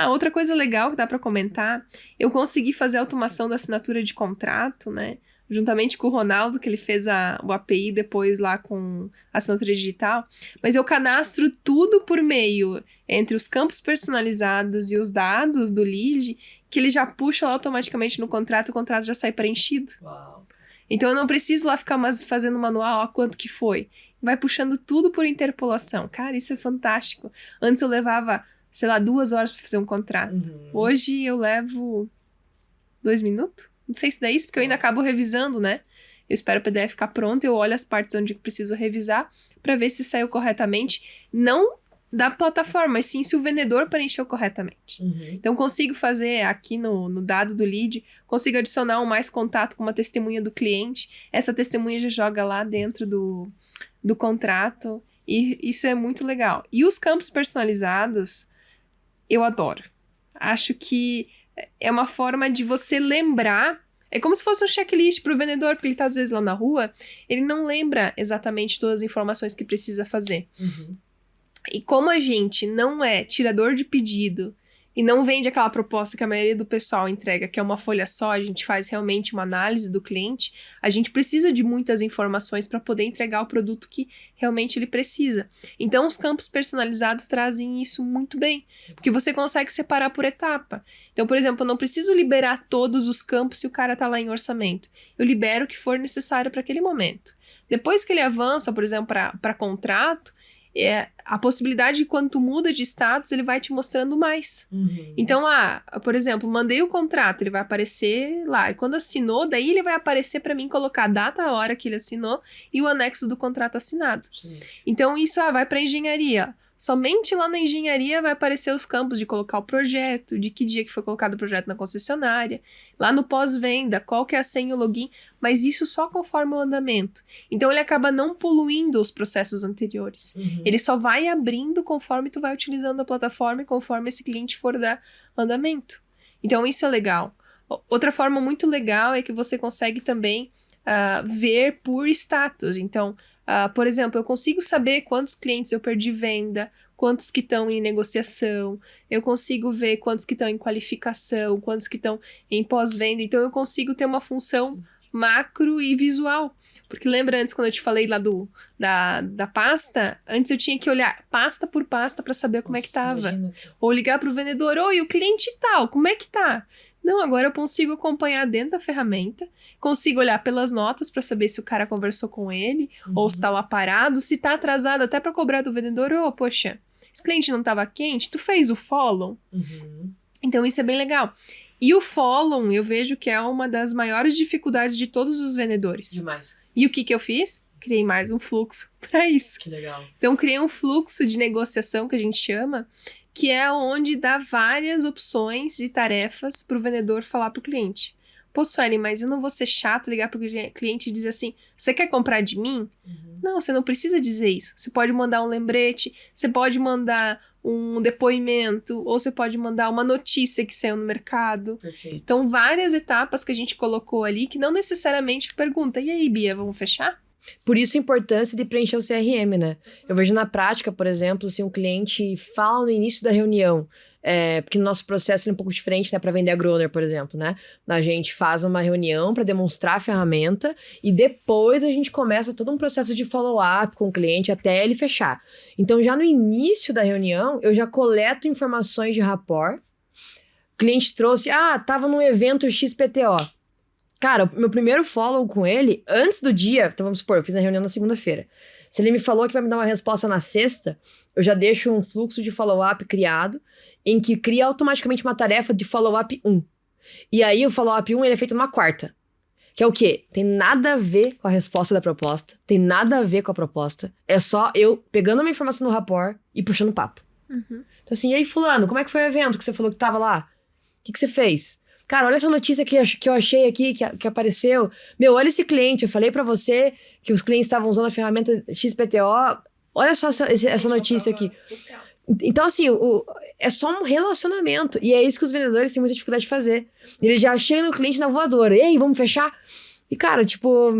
Outra coisa legal que dá para comentar, eu consegui fazer a automação da assinatura de contrato, né? Juntamente com o Ronaldo, que ele fez o API depois lá com a assinatura digital. Mas eu cadastro tudo por meio entre os campos personalizados e os dados do lead, que ele já puxa lá automaticamente no contrato, o contrato já sai preenchido. Uau. Então eu não preciso lá ficar mais fazendo manual, quanto que foi. Vai puxando tudo por interpolação. Cara, isso é fantástico. Antes eu levava, 2 horas para fazer um contrato. Hoje eu levo 2 minutos. Não sei se dá isso, porque eu ainda acabo revisando, né? Eu espero o PDF ficar pronto, eu olho as partes onde eu preciso revisar para ver se saiu corretamente. Não da plataforma, mas sim se o vendedor preencheu corretamente. Então, consigo fazer aqui no dado do lead, consigo adicionar um mais contato com uma testemunha do cliente. Essa testemunha já joga lá dentro do contrato. E isso é muito legal. E os campos personalizados, eu adoro. Acho que é uma forma de você lembrar. É como se fosse um checklist para o vendedor, porque ele está às vezes lá na rua, ele não lembra exatamente todas as informações que precisa fazer. E como a gente não é tirador de pedido e não vende aquela proposta que a maioria do pessoal entrega, que é uma folha só, a gente faz realmente uma análise do cliente, a gente precisa de muitas informações para poder entregar o produto que realmente ele precisa. Então, os campos personalizados trazem isso muito bem, porque você consegue separar por etapa. Então, por exemplo, eu não preciso liberar todos os campos se o cara está lá em orçamento. Eu libero o que for necessário para aquele momento. Depois que ele avança, por exemplo, para contrato, a possibilidade de quando tu muda de status, ele vai te mostrando mais. Então, por exemplo, mandei o contrato, ele vai aparecer lá. E quando assinou, daí ele vai aparecer para mim colocar a data, a hora que ele assinou e o anexo do contrato assinado. Sim. Então, isso vai para engenharia. Somente lá na engenharia vai aparecer os campos de colocar o projeto, de que dia que foi colocado o projeto na concessionária, lá no pós-venda, qual que é a senha e o login, mas isso só conforme o andamento. Então ele acaba não poluindo os processos anteriores. Ele só vai abrindo conforme tu vai utilizando a plataforma e conforme esse cliente for dar andamento. Então isso é legal. Outra forma muito legal é que você consegue também ver por status. Então, por exemplo, eu consigo saber quantos clientes eu perdi venda, quantos que estão em negociação, eu consigo ver quantos que estão em qualificação, quantos que estão em pós-venda. Então, eu consigo ter uma função macro e visual. Porque lembra antes, quando eu te falei lá da pasta, antes eu tinha que olhar pasta por pasta para saber como é que tava. Imagina. Ou ligar para o vendedor, oi, o cliente tal, como é que tá? Não, agora eu consigo acompanhar dentro da ferramenta, consigo olhar pelas notas para saber se o cara conversou com ele, ou se tá lá parado, se tá atrasado até para cobrar do vendedor, poxa, esse cliente não tava quente, tu fez o follow? Então isso é bem legal. E o follow, eu vejo que é uma das maiores dificuldades de todos os vendedores. Demais. E o que eu fiz? Criei mais um fluxo para isso. Que legal. Então criei um fluxo de negociação, que a gente chama, que é onde dá várias opções de tarefas para o vendedor falar para o cliente. Pô, Sueli, mas eu não vou ser chato ligar para o cliente e dizer assim, você quer comprar de mim? Não, você não precisa dizer isso. Você pode mandar um lembrete, você pode mandar um depoimento, ou você pode mandar uma notícia que saiu no mercado. Perfeito. Então, várias etapas que a gente colocou ali, que não necessariamente pergunta, e aí, Bia, vamos fechar? Por isso a importância de preencher o CRM, né? Eu vejo na prática, por exemplo, se um cliente fala no início da reunião, porque no nosso processo é um pouco diferente, né? Para vender a Groner, por exemplo, né? A gente faz uma reunião para demonstrar a ferramenta e depois a gente começa todo um processo de follow-up com o cliente até ele fechar. Então, já no início da reunião, eu já coleto informações de rapport. O cliente trouxe, tava num evento XPTO. Cara, o meu primeiro follow com ele, antes do dia, então vamos supor, eu fiz a reunião na segunda-feira. Se ele me falou que vai me dar uma resposta na sexta, eu já deixo um fluxo de follow-up criado, em que cria automaticamente uma tarefa de follow-up 1. E aí o follow-up 1 ele é feito numa quarta. Que é o quê? Tem nada a ver com a resposta da proposta, tem nada a ver com a proposta. É só eu pegando uma informação no rapport e puxando papo. Então assim, e aí fulano, como é que foi o evento que você falou que tava lá? O que você fez? Cara, olha essa notícia que eu achei aqui, que apareceu. Meu, olha esse cliente. Eu falei pra você que os clientes estavam usando a ferramenta XPTO. Olha só essa notícia aqui. Social. Então, assim, é só um relacionamento. E é isso que os vendedores têm muita dificuldade de fazer. Eles já chegam no cliente na voadora. Ei, vamos fechar? E, cara, tipo,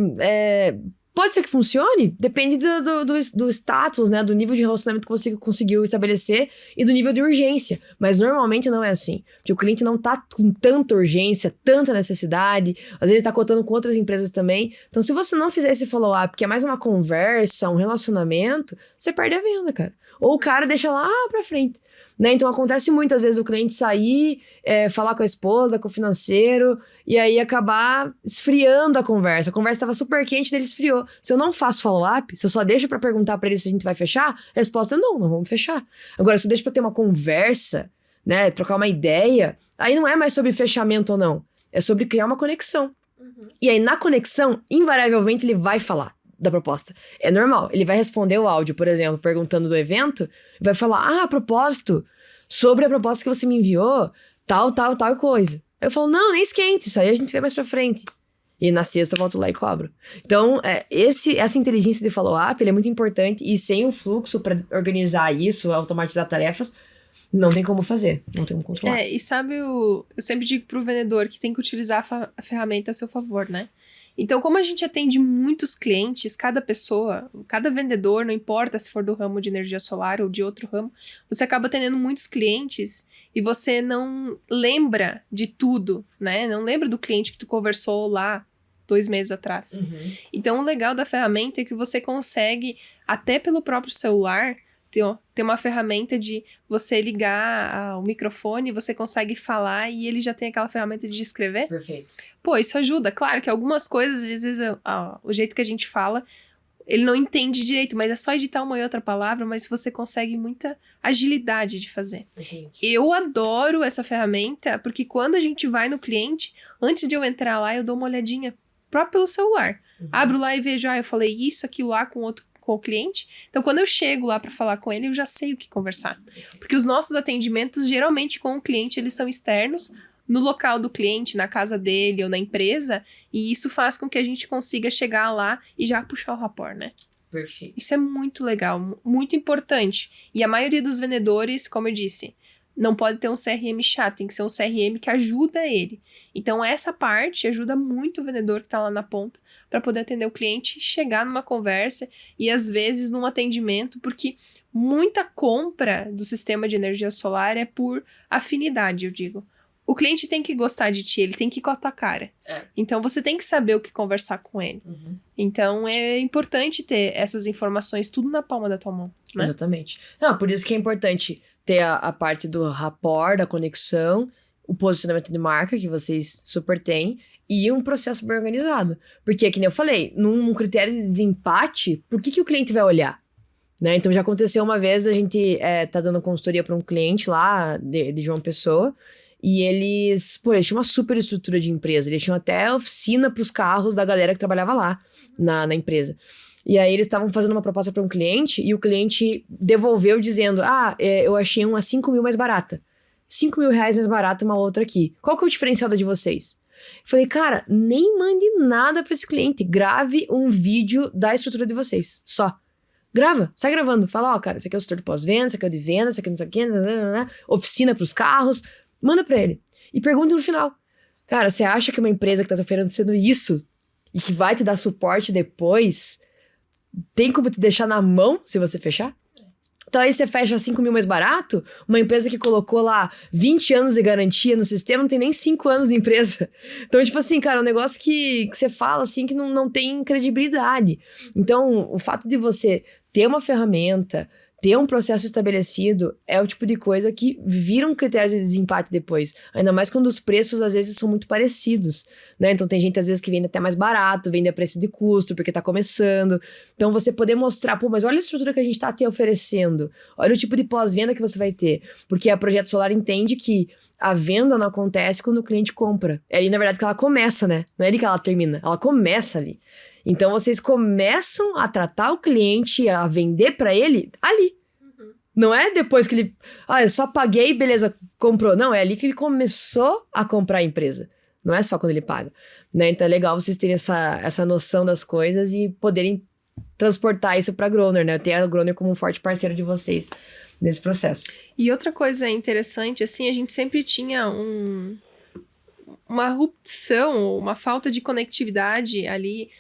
pode ser que funcione. Depende do status, né? Do nível de relacionamento que você conseguiu estabelecer e do nível de urgência. Mas normalmente não é assim. Porque o cliente não tá com tanta urgência, tanta necessidade. Às vezes tá contando com outras empresas também. Então, se você não fizer esse follow-up, que é mais uma conversa, um relacionamento, você perde a venda, cara. Ou o cara deixa lá pra frente. Né? Então, acontece muitas vezes o cliente sair, falar com a esposa, com o financeiro, e aí acabar esfriando a conversa. A conversa estava super quente, daí ele esfriou. Se eu não faço follow-up, se eu só deixo para perguntar para ele se a gente vai fechar, a resposta é não vamos fechar. Agora, se eu deixo para ter uma conversa, né, trocar uma ideia, aí não é mais sobre fechamento ou não. É sobre criar uma conexão. E aí, na conexão, invariavelmente, ele vai falar da proposta. É normal. Ele vai responder o áudio, por exemplo, perguntando do evento, vai falar, a propósito, sobre a proposta que você me enviou, tal coisa. Aí eu falo, não, nem esquente, isso aí a gente vê mais pra frente. E na sexta eu volto lá e cobro. Então, essa inteligência de follow-up, ele é muito importante, e sem o fluxo para organizar isso, automatizar tarefas, não tem como fazer, não tem como controlar. E sabe, eu sempre digo pro vendedor que tem que utilizar a ferramenta a seu favor, né? Então, como a gente atende muitos clientes, cada pessoa, cada vendedor, não importa se for do ramo de energia solar ou de outro ramo, você acaba atendendo muitos clientes e você não lembra de tudo, né? Não lembra do cliente que tu conversou lá 2 meses atrás. Então, o legal da ferramenta é que você consegue, até pelo próprio celular, ter uma ferramenta de você ligar o microfone, você consegue falar e ele já tem aquela ferramenta de escrever. Perfeito. Pô, isso ajuda. Claro que algumas coisas, às vezes, o jeito que a gente fala, ele não entende direito, mas é só editar uma e outra palavra, mas você consegue muita agilidade de fazer. Gente. Eu adoro essa ferramenta, porque quando a gente vai no cliente, antes de eu entrar lá, eu dou uma olhadinha próprio pelo celular. Abro lá e vejo, eu falei isso, aquilo lá com com o cliente. Então, quando eu chego lá para falar com ele, eu já sei o que conversar. Porque os nossos atendimentos, geralmente, com o cliente, eles são externos, no local do cliente, na casa dele ou na empresa, e isso faz com que a gente consiga chegar lá e já puxar o rapport, né? Perfeito. Isso é muito legal, muito importante. E a maioria dos vendedores, como eu disse, não pode ter um CRM chato, tem que ser um CRM que ajuda ele. Então, essa parte ajuda muito o vendedor que está lá na ponta para poder atender o cliente, chegar numa conversa e, às vezes, num atendimento, porque muita compra do sistema de energia solar é por afinidade, eu digo. O cliente tem que gostar de ti, ele tem que ir com a tua cara. Então, você tem que saber o que conversar com ele. Então, é importante ter essas informações tudo na palma da tua mão, né? Exatamente. Não, por isso que é importante ter a parte do rapport, da conexão, o posicionamento de marca, que vocês super têm, e um processo bem organizado. Porque, que nem eu falei, num critério de desempate, por que o cliente vai olhar? Né? Então, já aconteceu uma vez, a gente tá dando consultoria para um cliente lá, de João Pessoa, e eles tinham uma super estrutura de empresa. Eles tinham até oficina pros carros da galera que trabalhava lá na empresa. E aí eles estavam fazendo uma proposta para um cliente e o cliente devolveu dizendo, eu achei uma 5 mil mais barata. 5 mil reais mais barata uma outra aqui. Qual que é o diferencial da de vocês? Falei, cara, nem mande nada para esse cliente. Grave um vídeo da estrutura de vocês. Só. Grava, sai gravando. Fala, cara, esse aqui é o setor de pós-venda, esse aqui é o de venda, esse aqui não sei o quê, oficina pros carros. Manda pra ele. E pergunta no final. Cara, você acha que uma empresa que tá te oferecendo isso e que vai te dar suporte depois tem como te deixar na mão se você fechar? Então aí você fecha 5 mil mais barato, uma empresa que colocou lá 20 anos de garantia no sistema não tem nem 5 anos de empresa. Então, tipo assim, cara, é um negócio que você fala assim que não tem credibilidade. Então, o fato de você ter uma ferramenta, ter um processo estabelecido é o tipo de coisa que vira um critério de desempate depois. Ainda mais quando os preços, às vezes, são muito parecidos, né? Então, tem gente, às vezes, que vende até mais barato, vende a preço de custo, porque tá começando. Então, você poder mostrar, mas olha a estrutura que a gente tá te oferecendo. Olha o tipo de pós-venda que você vai ter. Porque a Projeto Solar entende que a venda não acontece quando o cliente compra. É ali, na verdade, que ela começa, né? Não é ali que ela termina. Ela começa ali. Então, vocês começam a tratar o cliente, a vender para ele ali. Não é depois que ele... eu só paguei, beleza, comprou. Não, é ali que ele começou a comprar a empresa. Não é só quando ele paga. Né? Então, é legal vocês terem essa noção das coisas e poderem transportar isso para a Groner, né? Ter a Groner como um forte parceiro de vocês nesse processo. E outra coisa interessante, assim, a gente sempre tinha uma rupção, uma falta de conectividade ali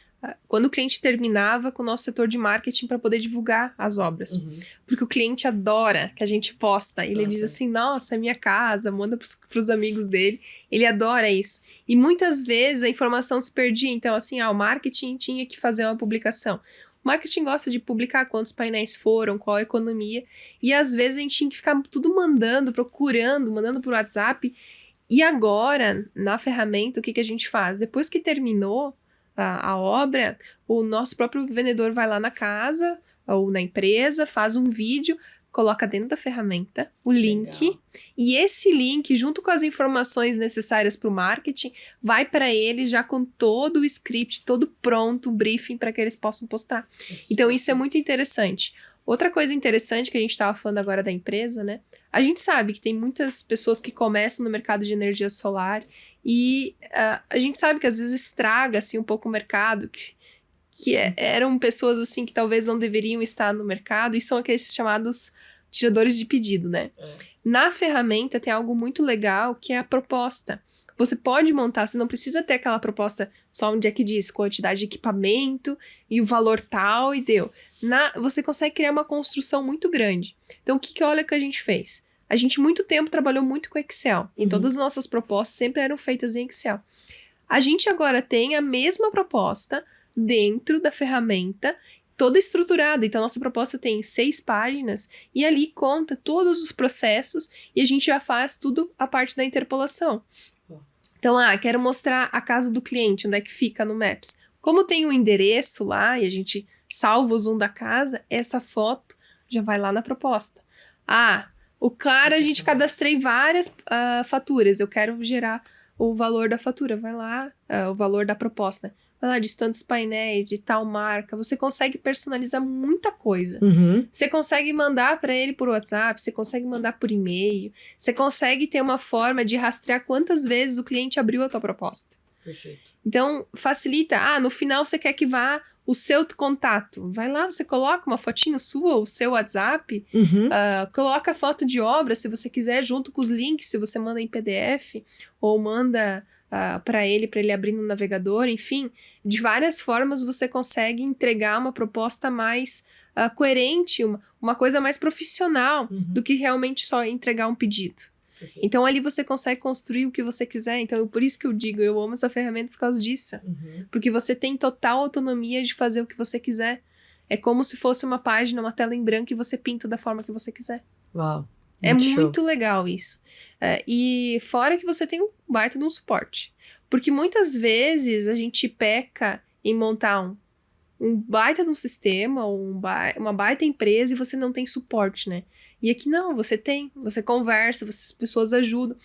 quando o cliente terminava com o nosso setor de marketing para poder divulgar as obras. Porque o cliente adora que a gente posta. Ele diz assim, nossa, é minha casa, manda pros amigos dele. Ele adora isso. E muitas vezes a informação se perdia. Então, assim, o marketing tinha que fazer uma publicação. O marketing gosta de publicar quantos painéis foram, qual a economia. E às vezes a gente tinha que ficar tudo procurando, mandando por WhatsApp. E agora, na ferramenta, o que a gente faz? Depois que terminou a obra, o nosso próprio vendedor vai lá na casa ou na empresa, faz um vídeo, coloca dentro da ferramenta o link. Legal. E esse link, junto com as informações necessárias para o marketing, vai para eles já com todo o script, todo pronto, o briefing para que eles possam postar. Então, isso é muito interessante. Outra coisa interessante que a gente estava falando agora da empresa, né? A gente sabe que tem muitas pessoas que começam no mercado de energia solar e a gente sabe que às vezes estraga assim, um pouco o mercado, que eram pessoas assim que talvez não deveriam estar no mercado e são aqueles chamados tiradores de pedido, né? Na ferramenta tem algo muito legal que é a proposta. Você pode montar, você não precisa ter aquela proposta só onde é que diz quantidade de equipamento e o valor tal e deu. Você consegue criar uma construção muito grande. Então, olha que a gente fez? A gente, muito tempo, trabalhou muito com Excel. E todas as nossas propostas sempre eram feitas em Excel. A gente agora tem a mesma proposta dentro da ferramenta, toda estruturada. Então, a nossa proposta tem 6 páginas e ali conta todos os processos e a gente já faz tudo a parte da interpolação. Então, quero mostrar a casa do cliente, onde é que fica no Maps. Como tem um endereço lá e a gente salva o zoom da casa, essa foto já vai lá na proposta. O cara, a gente cadastrei várias faturas, eu quero gerar o valor da fatura, vai lá, o valor da proposta. vai lá, de tantos painéis, de tal marca. Você consegue personalizar muita coisa. Uhum. Você consegue mandar para ele por WhatsApp, você consegue mandar por e-mail, você consegue ter uma forma de rastrear quantas vezes o cliente abriu a tua proposta. Perfeito. Então, facilita. No final você quer que vá o seu contato. Vai lá, você coloca uma fotinho sua, o seu WhatsApp, Uhum. coloca a foto de obra, se você quiser, junto com os links, se você manda em PDF, ou manda para ele abrir no navegador, enfim. De várias formas você consegue entregar uma proposta mais coerente, uma coisa mais profissional do que realmente só entregar um pedido. Perfeito. Então, ali você consegue construir o que você quiser. Então, por isso que eu digo, eu amo essa ferramenta por causa disso. Uhum. Porque você tem total autonomia de fazer o que você quiser. É como se fosse uma página, uma tela em branco e você pinta da forma que você quiser. Uau. É show. muito legal isso. E fora que você tem um baita de um suporte. Porque muitas vezes a gente peca em montar um baita de um sistema, uma baita empresa e você não tem suporte, né? E aqui não, você conversa, as pessoas ajudam.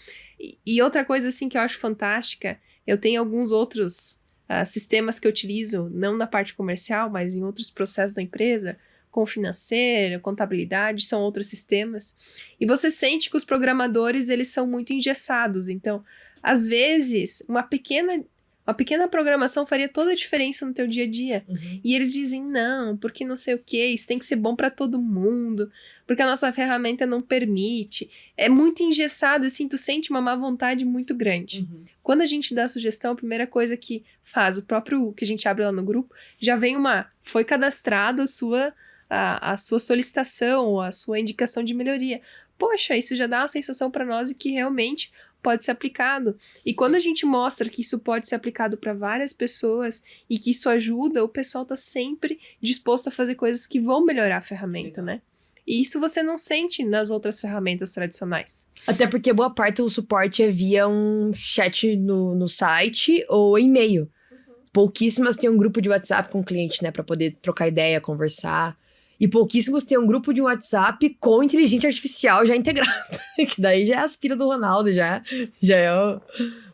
E outra coisa assim que eu acho fantástica, eu tenho alguns outros sistemas que eu utilizo, não na parte comercial, mas em outros processos da empresa, como financeira, contabilidade, são outros sistemas. E você sente que os programadores, eles são muito engessados. Então, às vezes, uma pequena programação faria toda a diferença no teu dia a dia. Uhum. E eles dizem, não, porque não sei o que, isso tem que ser bom para todo mundo, porque a nossa ferramenta não permite. É muito engessado, assim, tu sente uma má vontade muito grande. Uhum. Quando a gente dá a sugestão, a primeira coisa que faz, o próprio que a gente abre lá no grupo, já vem foi cadastrado a sua solicitação, a sua indicação de melhoria. Poxa, isso já dá uma sensação para nós de que realmente pode ser aplicado. E quando a gente mostra que isso pode ser aplicado para várias pessoas e que isso ajuda, o pessoal tá sempre disposto a fazer coisas que vão melhorar a ferramenta, né? E isso você não sente nas outras ferramentas tradicionais. Até porque boa parte do suporte é via um chat no site ou e-mail. Pouquíssimas têm um grupo de WhatsApp com o cliente, né? Pra poder trocar ideia, conversar. E pouquíssimos têm um grupo de WhatsApp com inteligência artificial já integrada. Que daí já é as pilhas do Ronaldo, já é o...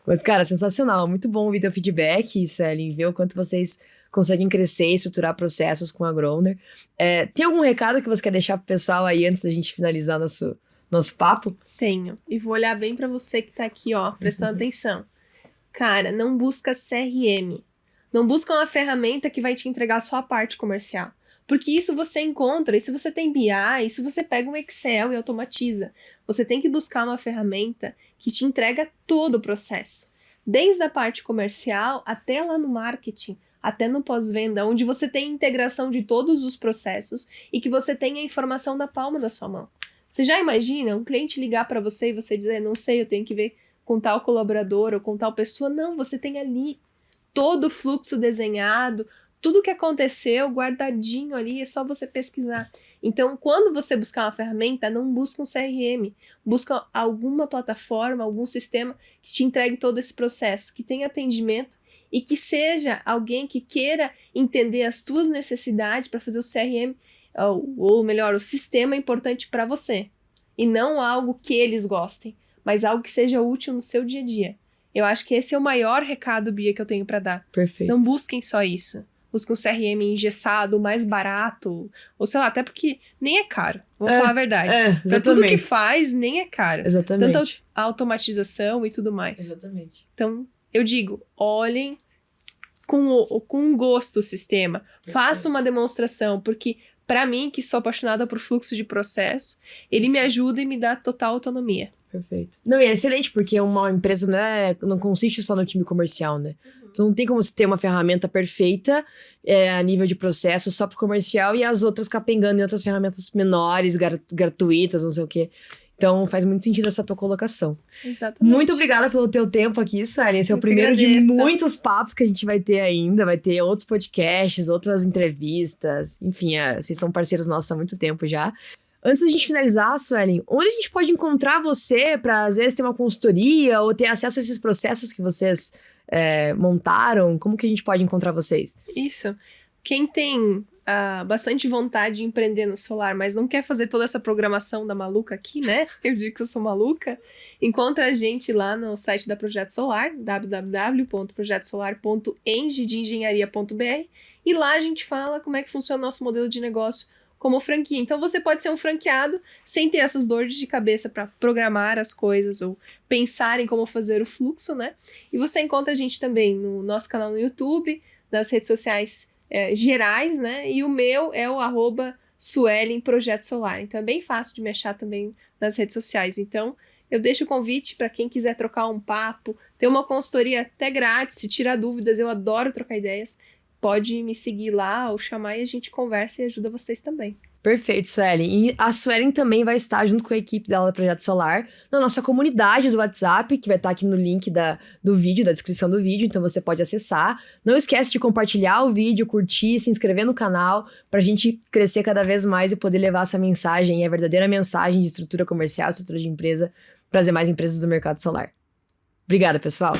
Mas, cara, sensacional. Muito bom ouvir teu feedback, Suelen, ver o quanto vocês conseguem crescer e estruturar processos com a Groner. Tem algum recado que você quer deixar pro pessoal aí antes da gente finalizar nosso papo? Tenho. E vou olhar bem pra você que tá aqui, ó, prestando atenção. Cara, não busca CRM. Não busca uma ferramenta que vai te entregar só a parte comercial. Porque isso você encontra, e se você tem BI, isso você pega um Excel e automatiza. Você tem que buscar uma ferramenta que te entrega todo o processo. Desde a parte comercial até lá no marketing, até no pós-venda, onde você tem integração de todos os processos e que você tem a informação na palma da sua mão. Você já imagina um cliente ligar para você e você dizer, não sei, eu tenho que ver com tal colaborador ou com tal pessoa? Não, você tem ali todo o fluxo desenhado, tudo que aconteceu guardadinho ali, é só você pesquisar. Então, quando você buscar uma ferramenta, não busca um CRM, busca alguma plataforma, algum sistema que te entregue todo esse processo, que tenha atendimento e que seja alguém que queira entender as tuas necessidades para fazer o CRM, ou melhor, o sistema importante para você. E não algo que eles gostem, mas algo que seja útil no seu dia a dia. Eu acho que esse é o maior recado, Bia, que eu tenho para dar. Perfeito. Não busquem só isso. Busquem um CRM engessado, mais barato, ou sei lá, até porque nem é caro. Vamos falar a verdade. Exatamente. Pra tudo que faz, nem é caro. Exatamente. Tanto a automatização e tudo mais. Exatamente. Então, eu digo, olhem com gosto o sistema. Perfeito. Faça uma demonstração, porque pra mim, que sou apaixonada por fluxo de processo, ele me ajuda e me dá total autonomia. Perfeito. Não, e é excelente, porque uma empresa não consiste só no time comercial, né? Então não tem como você ter uma ferramenta perfeita a nível de processo só pro comercial e as outras capengando em outras ferramentas menores, gratuitas, não sei o quê. Então faz muito sentido essa tua colocação. Exatamente. Muito obrigada pelo teu tempo aqui, Suelen. Esse é o primeiro de muitos papos que a gente vai ter ainda. Vai ter outros podcasts, outras entrevistas. Enfim, vocês são parceiros nossos há muito tempo já. Antes da gente finalizar, Suelen, onde a gente pode encontrar você para, às vezes, ter uma consultoria ou ter acesso a esses processos que vocês montaram? Como que a gente pode encontrar vocês? Isso. Quem tem bastante vontade de empreender no solar, mas não quer fazer toda essa programação da maluca aqui, né? Eu digo que eu sou maluca. Encontra a gente lá no site da Projeto Solar, www.projetosolar.eng de engenharia.br, e lá a gente fala como é que funciona o nosso modelo de negócio como franquia. Então você pode ser um franqueado sem ter essas dores de cabeça para programar as coisas ou pensar em como fazer o fluxo, né? E você encontra a gente também no nosso canal no YouTube, nas redes sociais gerais, né? E o meu é o @Suelen Projeto Solar. Então é bem fácil de me achar também nas redes sociais. Então eu deixo o convite para quem quiser trocar um papo, ter uma consultoria até grátis, se tirar dúvidas, eu adoro trocar ideias. Pode me seguir lá ou chamar e a gente conversa e ajuda vocês também. Perfeito, Suelen. E a Suelen também vai estar junto com a equipe dela do Projeto Solar na nossa comunidade do WhatsApp, que vai estar aqui no link do vídeo, da descrição do vídeo, então você pode acessar. Não esquece de compartilhar o vídeo, curtir, se inscrever no canal, para a gente crescer cada vez mais e poder levar essa mensagem, a verdadeira mensagem de estrutura comercial, estrutura de empresa, para as demais empresas do mercado solar. Obrigada, pessoal!